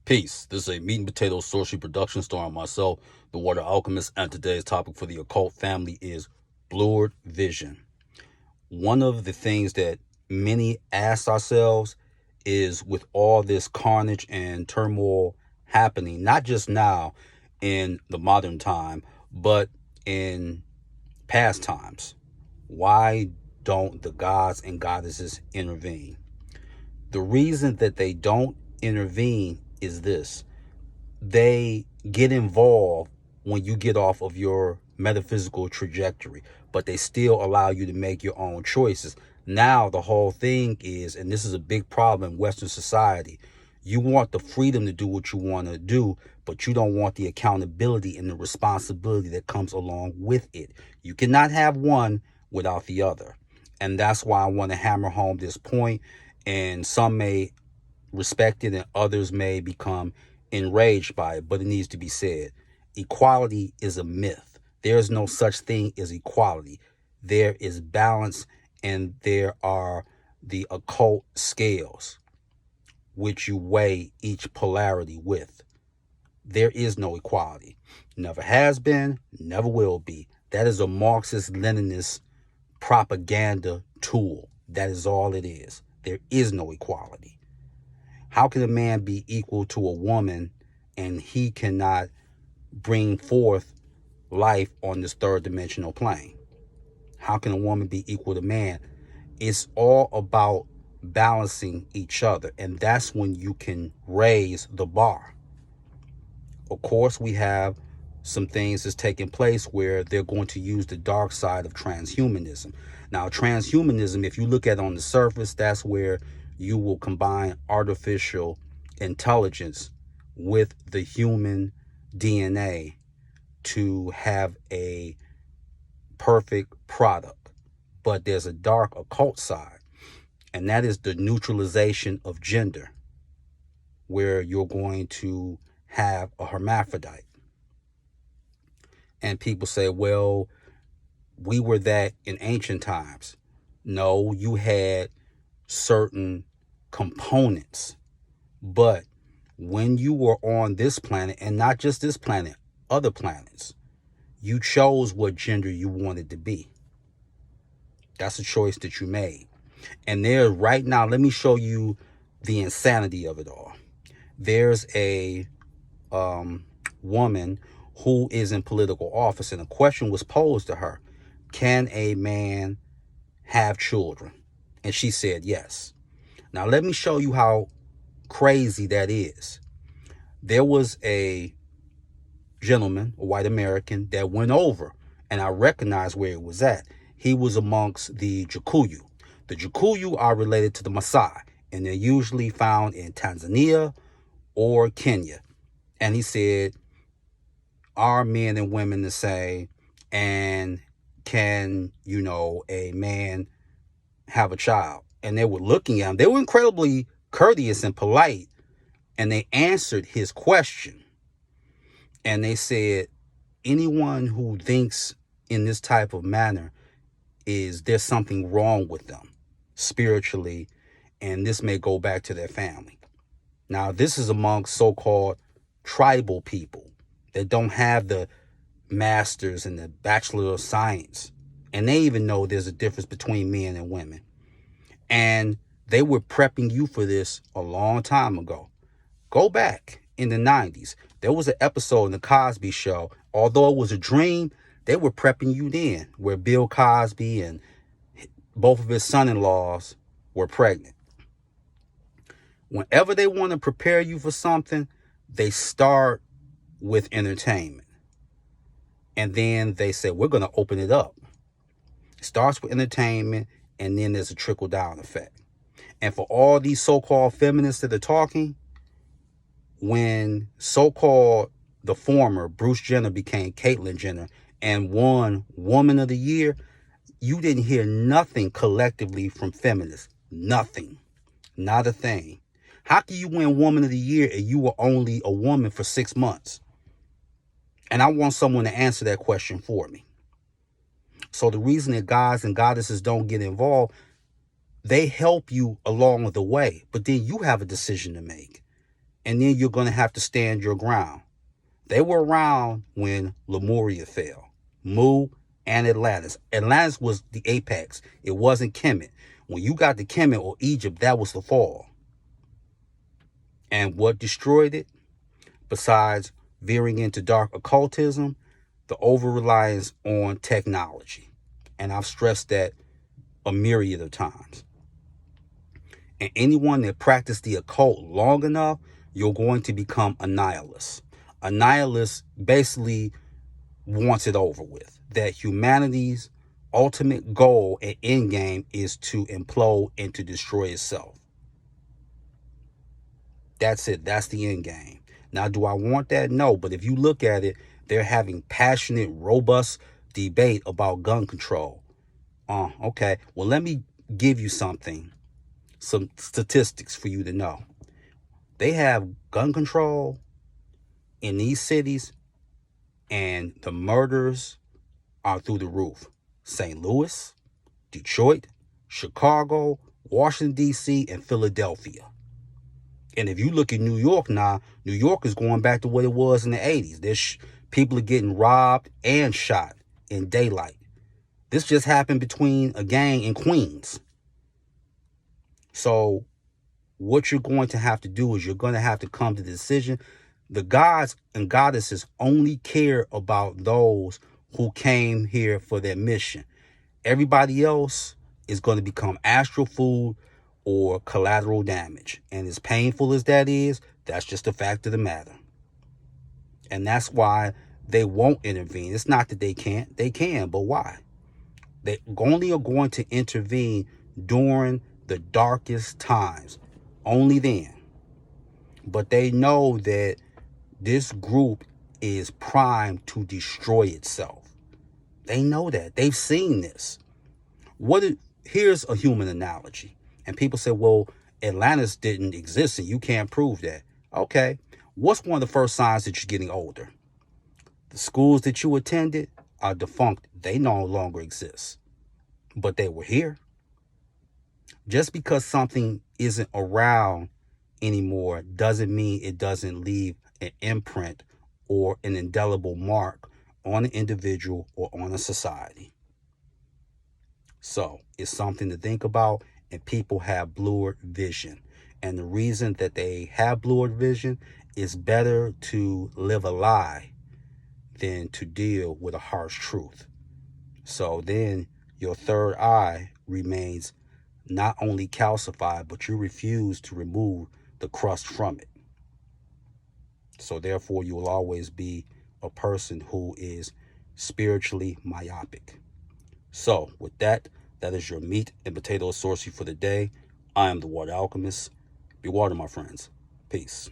Peace. This is a meat and potatoes sorcery production starring myself, the Water Alchemist, and today's topic for the occult family is blurred vision. One of the things that many ask ourselves is, with all this carnage and turmoil happening, not just now in the modern time, but in past times, why don't the gods and goddesses intervene? The reason that they don't intervene is this: they get involved when you get off of your metaphysical trajectory, but they still allow you to make your own choices. Now, the whole thing is, and this is a big problem in Western society, you want the freedom to do what you want to do, but you don't want the accountability and the responsibility that comes along with it. You cannot have one without the other. And that's why I want to hammer home this point. And some may respect it and others may become enraged by it, but it needs to be said. Equality is a myth. There is no such thing as equality. There is balance, and there are the occult scales which you weigh each polarity with. There is no equality. Never has been, never will be. That is a Marxist-Leninist propaganda tool. That is all it is. There is no equality. How can a man be equal to a woman and he cannot bring forth life on this third dimensional plane? How can a woman be equal to man? It's all about balancing each other, and that's when you can raise the bar. Of course, we have some things that's taking place where they're going to use the dark side of transhumanism. Now, transhumanism, if you look at it on the surface, that's where you will combine artificial intelligence with the human DNA to have a perfect product. But there's a dark occult side, and that is the neutralization of gender, where you're going to have a hermaphrodite. And people say, well, we were that in ancient times. No, you had certain components. But when you were on this planet, and not just this planet, other planets, you chose what gender you wanted to be. That's a choice that you made. And there, right now, let me show you the insanity of it all. There's a woman who is in political office, and a question was posed to her: can a man have children? And she said yes. Now, let me show you how crazy that is. There was a gentleman, a white American, that went over, and I recognized where it was at. He was amongst the Gikuyu. The Gikuyu are related to the Maasai, and they're usually found in Tanzania or Kenya. And he said, are men and women the same? And can, a man have a child? And they were looking at him. They were incredibly courteous and polite, and they answered his question. And they said, anyone who thinks in this type of manner, there's something wrong with them spiritually, and this may go back to their family. Now, this is amongst so-called tribal people that don't have the master's and the bachelor of science, and they even know there's a difference between men and women. And they were prepping you for this a long time ago. Go back in the 90s. There was an episode in the Cosby Show. Although it was a dream, they were prepping you then, where Bill Cosby and both of his son-in-laws were pregnant. Whenever they want to prepare you for something, they start with entertainment. And then they say, we're going to open it up. It starts with entertainment, and then there's a trickle-down effect. And for all these so-called feminists that are talking, when so-called the former Bruce Jenner became Caitlyn Jenner and won Woman of the Year, you didn't hear nothing collectively from feminists. Nothing. Not a thing. How can you win Woman of the Year and you were only a woman for 6 months? And I want someone to answer that question for me. So the reason that gods and goddesses don't get involved, they help you along the way, but then you have a decision to make. and then you're going to have to stand your ground. They were around when Lemuria fell, Mu and Atlantis. Atlantis was the apex. It wasn't Kemet. When you got to Kemet or Egypt, that was the fall. And what destroyed it, besides veering into dark occultism, the over-reliance on technology. And I've stressed that a myriad of times. And anyone that practiced the occult long enough, you're going to become a nihilist. A nihilist basically wants it over with. That humanity's ultimate goal and end game is to implode and to destroy itself. That's it. That's the end game. Now, do I want that? No. But if you look at it, they're having passionate, robust debate about gun control. Okay. Well, let me give you some statistics for you to know. They have gun control in these cities, and the murders are through the roof. St. Louis, Detroit, Chicago, Washington, D.C., and Philadelphia. And if you look at New York now, New York is going back to what it was in the 80s. People are getting robbed and shot in daylight. This just happened between a gang in Queens. So what you're going to have to do is you're going to have to come to the decision. The gods and goddesses only care about those who came here for their mission. Everybody else is going to become astral food or collateral damage. And as painful as that is, that's just a fact of the matter. And that's why they won't intervene. It's not that they can't. They can, but why? They only are going to intervene during the darkest times. Only then. But they know that this group is primed to destroy itself. They know that. They've seen this. Here's a human analogy. And people say, well, Atlantis didn't exist and you can't prove that. Okay. What's one of the first signs that you're getting older? The schools that you attended are defunct. They no longer exist. But they were here. Just because something isn't around anymore doesn't mean it doesn't leave an imprint or an indelible mark on an individual or on a society. So it's something to think about, and people have blurred vision. And the reason that they have blurred vision is better to live a lie than to deal with a harsh truth. So then your third eye remains not only calcified, but you refuse to remove the crust from it. So therefore, you will always be a person who is spiritually myopic. So with that, that is your meat and potato sorcery for the day. I am the Water Alchemist. Be water, my friends. Peace.